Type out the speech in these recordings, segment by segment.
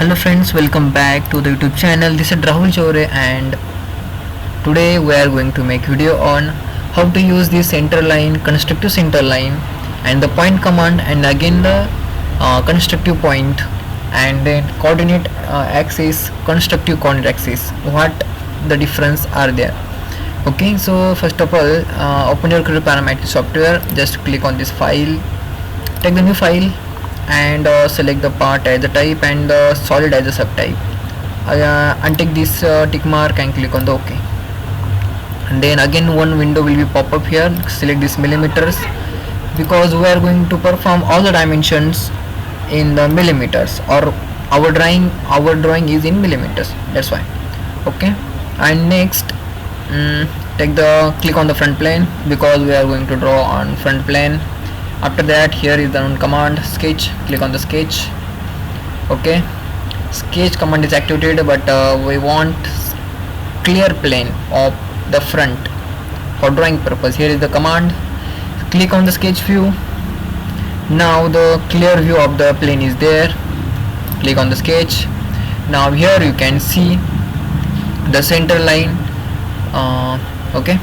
Hello friends, welcome back to the YouTube channel. This is Rahul Chore and today we are going to make video on how to use the center line, constructive center line and the point command, and again the constructive point, and then coordinate axis, constructive coordinate axis. What the difference are there? Okay, so first of all, open your Creoparametricdesign software. Just click on this file, take the new file and select the part as the type and the solid as a subtype. Untick this tick mark and click on the OK. And then again one window will be pop up here. Select this millimeters because we are going to perform all the dimensions in the millimeters, or our drawing is in millimeters. That's why. Okay. And next, click on the front plane because we are going to draw on front plane. After that, here is the run command, sketch. Click on the sketch. Okay, sketch command is activated, but we want clear plane of the front for drawing purpose. Here is the command. Click on the sketch view. Now the clear view of the plane is there. Click on the sketch. Now here you can see the center line. Okay,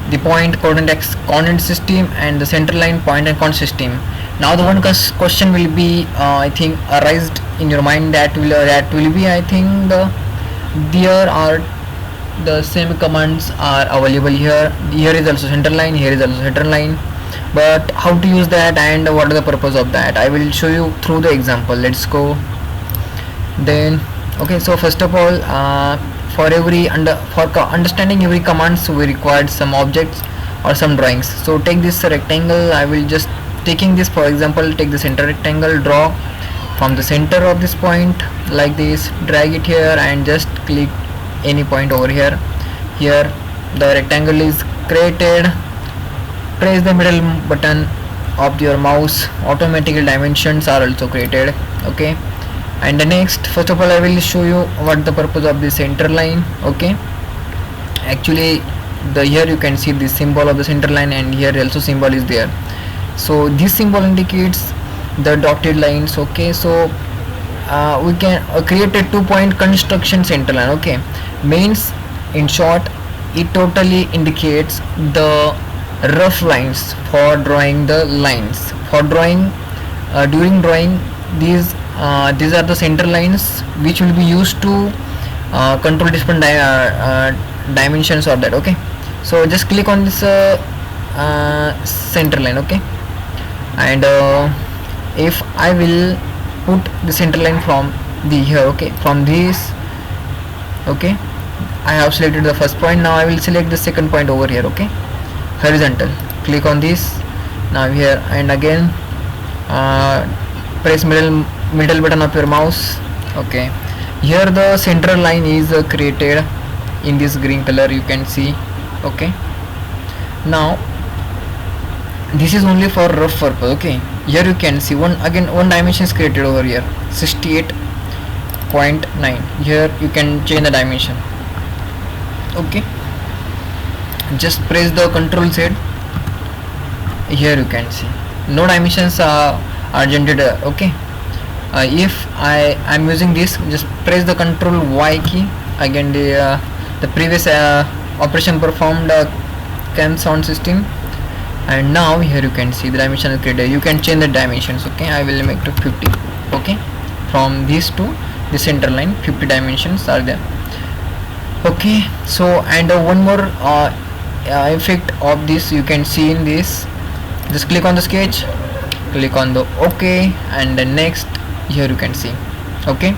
the point coordinate system and the center line point and coordinate system. Now the one question will be I think arised in your mind, that will be I think there are the same commands are available here. Here is also center line, here is also center line, but how to use that and what is the purpose of that, I will show you through the example. Let's go. Then okay, so first of all, for understanding every commands we required some objects or some drawings. So take this rectangle. I will just taking this for example, take the center rectangle, draw from the center of this point like this, drag it here and just click any point over here. Here the rectangle is created. Press the middle button of your mouse, automatically dimensions are also created. Okay, and the next, first of all I will show you what the purpose of the center line. Okay, actually here you can see the symbol of the center line, and here also symbol is there. So this symbol indicates the dotted lines. Okay, so we can create a 2-point construction center line. Okay, means in short it totally indicates the rough lines for drawing the lines. For drawing, during drawing these are the center lines which will be used to control different dimensions of that. Okay, so just click on this center line. Okay, and if I will put the center line from the here, okay, from this, okay, I have selected the first point. Now I will select the second point over here. Okay, horizontal, click on this. Now here and again press middle button of your mouse. Okay, here the center line is created in this green color, you can see. Okay, now this is only for rough purpose. Okay, here you can see one dimension is created over here, 68.9. here you can change the dimension. Okay, just press the Ctrl Z. Here you can see no dimensions are generated. Okay, if I am using this, just press the Ctrl Y key. Again the previous operation performed cam sound system, and now here you can see the dimension is created. You can change the dimensions. Okay, I will make to 50. Okay, from this to the center line 50 dimensions are there. Okay, so and one more effect of this you can see in this. Just click on the sketch, click on the OK, and the next here you can see. Okay,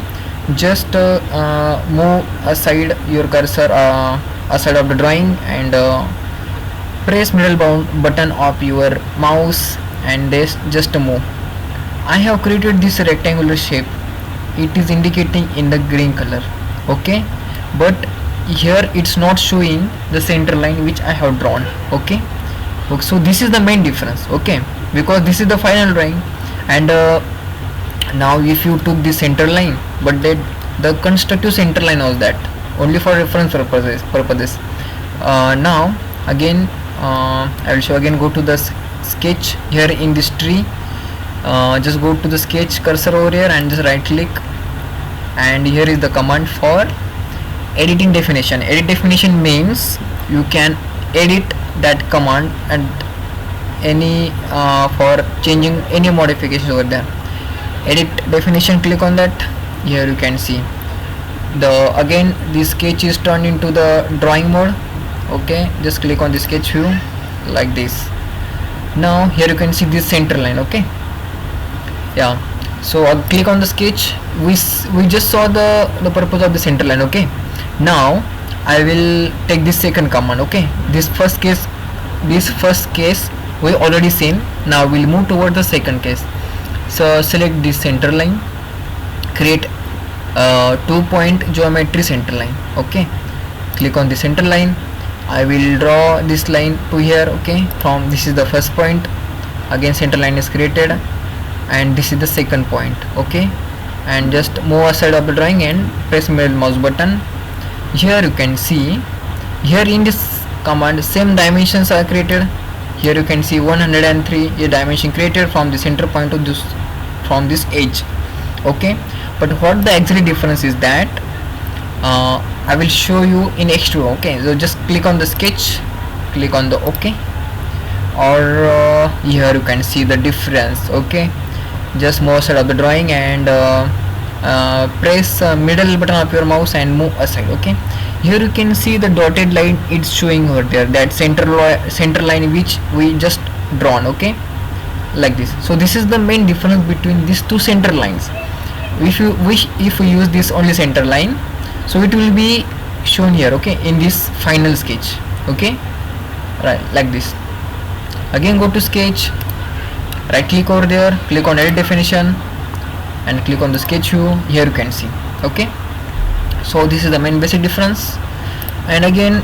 just move aside your cursor aside of the drawing and press middle button of your mouse and just move. I have created this rectangular shape. It is indicating in the green color. Okay, but here it's not showing the center line which I have drawn. Okay, so this is the main difference. Okay, because this is the final drawing, and now if you took the center line, but the constructive center line was that only for reference purposes. Now again I will show again. Go to the sketch here in this tree. Just go to the sketch cursor over here and just right click and here is the command for editing definition. Edit definition means you can edit that command and any for changing any modifications over there. Edit definition, click on that. Here you can see the again the sketch is turned into the drawing mode. Okay, just click on the sketch view like this. Now here you can see this center line. Okay, yeah, so I'll click on the sketch. We just saw the purpose of the center line. Okay, now I will take this second command. Okay, this first case we already seen. Now we'll move toward the second case. So select this center line, create a 2-point geometry center line. Okay, click on the center line. I will draw this line to here. Okay, from this is the first point, again center line is created, and this is the second point. Okay, and just move aside of the drawing and press middle mouse button. Here you can see, here in this command same dimensions are created. Here you can see 103 a dimension created from the center point to this, from this edge. Okay, but what the actually difference is that I will show you in X2. Okay, so just click on the sketch, click on the OK, or here you can see the difference. Okay, just move aside of the drawing and press middle button of your mouse and move aside. Okay, here you can see the dotted line it's showing over there, that center line which we just drawn. Okay, like this. So this is the main difference between these two center lines. If we use this only center line, so it will be shown here. Okay, in this final sketch. Okay, right, like this. Again go to sketch, right click over there, click on edit definition and click on the sketch view. Here you can see. Okay, so this is the main basic difference. And again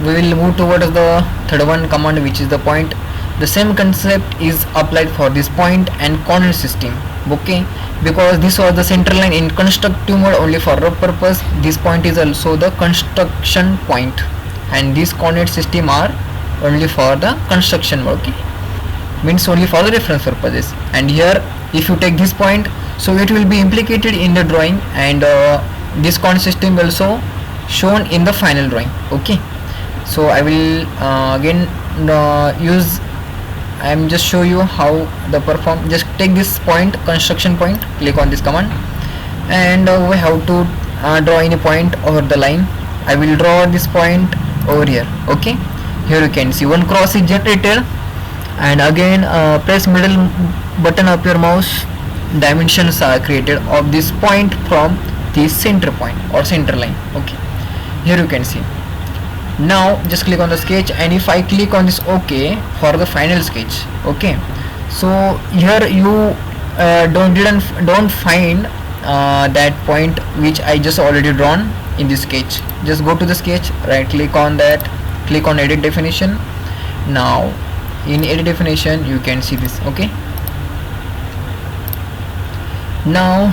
we will move towards the third one command, which is the point. The same concept is applied for this point and coordinate system. Okay, because this was the center line in constructive mode only for rough purpose. This point is also the construction point, and this coordinate system are only for the construction mode. Okay, means only for the reference purposes. And here if you take this point, so it will be implicated in the drawing, and this coordinate system also shown in the final drawing. Okay, so I will again I am just show you how the perform. Just take this point, construction point, click on this command, and we have to draw any point over the line. I will draw this point over here. Okay, here you can see one cross is generated, and again press middle button of your mouse. Dimensions are created of this point from this center point or center line. Okay, here you can see. Now just click on the sketch, and if I click on this OK for the final sketch. Okay, so here you don't find that point which I just already drawn in this sketch. Just go to the sketch, right click on that, click on edit definition. Now in edit definition you can see this. Okay, now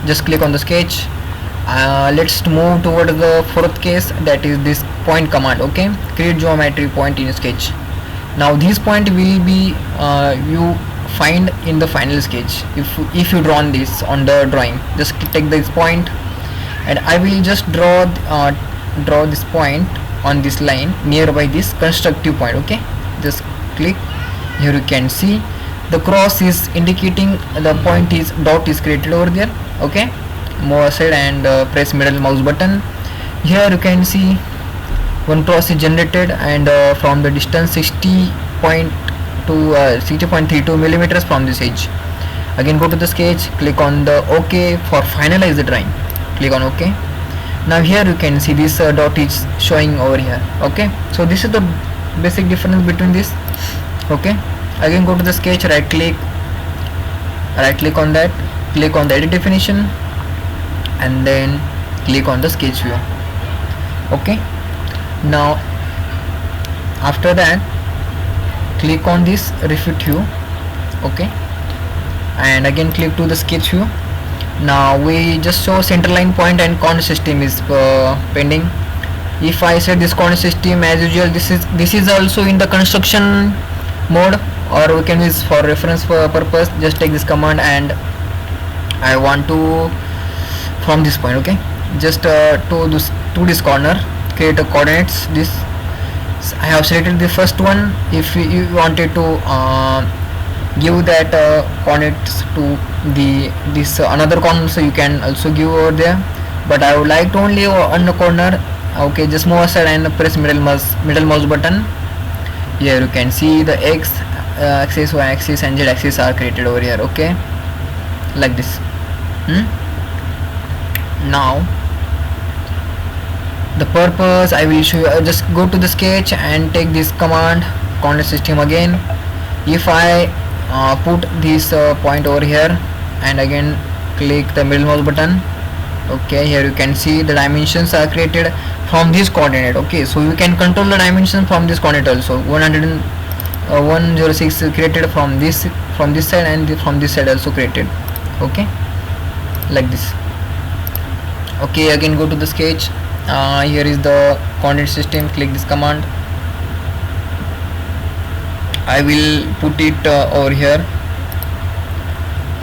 just click on the sketch. Let's move toward the fourth case, that is this point command. Okay, create geometry point in sketch. Now this point will be you find in the final sketch if you drawn this on the drawing. Just take this point, and I will just draw this point on this line nearby this constructive point. Okay, just click. Here you can see the cross is indicating the point is dot is created over there. Okay, move aside and press middle mouse button. Here you can see one cross is generated, and from the distance 60.32 millimeters from this edge. Again go to the sketch, click on the OK for finalize the drawing. Click on OK. Now here you can see this dot is showing over here. Okay, so this is the basic difference between this. Okay, again go to the sketch, right click on that, click on the edit definition, and then click on the sketch view. Okay, now after that click on this refit view. Okay, and again click to the sketch view. Now we just show center line point and coordinate system is pending. If I set this coordinate system as usual, this is also in the construction mode, or we can use for reference purpose. Just take this command and I want to from this point, okay, just to this corner, create a coordinates. This I have selected the first one. If you wanted to give that coordinates to the this another corner, so you can also give over there, but I would like to only on the corner. Okay, just move aside and press middle mouse button. Here you can see the x axis, y axis and z axis are created over here, okay, like this. Now the purpose I will show you, just go to the sketch and take this command coordinate system again. If I put this point over here and again click the middle mouse button, okay, here you can see the dimensions are created from this coordinate, okay, so you can control the dimension from this coordinate also. 106 created from this side and from this side also created, okay, like this. Okay, again go to the sketch. Here is the coordinate system, click this command. I will put it over here,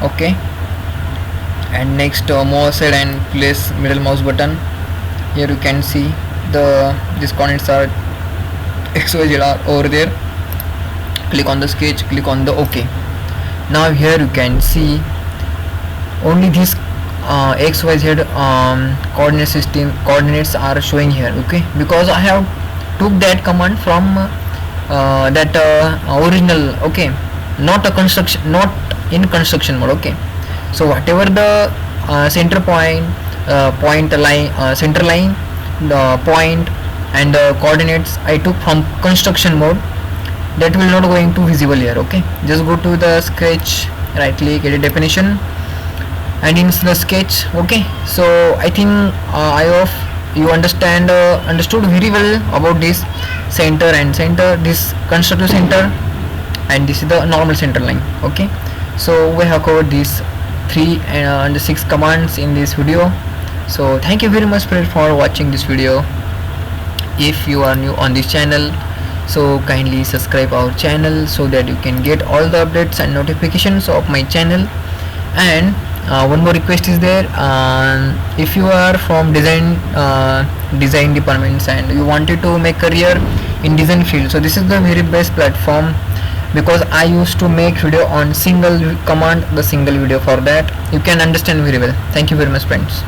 okay, and next move aside and place middle mouse button. Here you can see these coordinates are x, y, z are over there. Click on the sketch, click on the OK. Now here you can see only this x, y, z coordinate system coordinates are showing here, okay, because I have took that command from that original, okay, not a construction, not in construction mode, okay. So whatever the center point, point line, center line, the point and the coordinates I took from construction mode, that will not going to visible here, okay. Just go to the sketch, right click, edit definition, and in the sketch, okay. So I think I hope you understood very well about this center and center, this constructive center, and this is the normal center line, okay. So we have covered these 3 and 6 commands in this video. So thank you very much for watching this video. If you are new on this channel, so kindly subscribe our channel so that you can get all the updates and notifications of my channel. And one more request is there, if you are from design departments and you wanted to make career in design field, so this is the very best platform, because I used to make video on single command, the single video. For that you can understand very well. Thank you very much friends.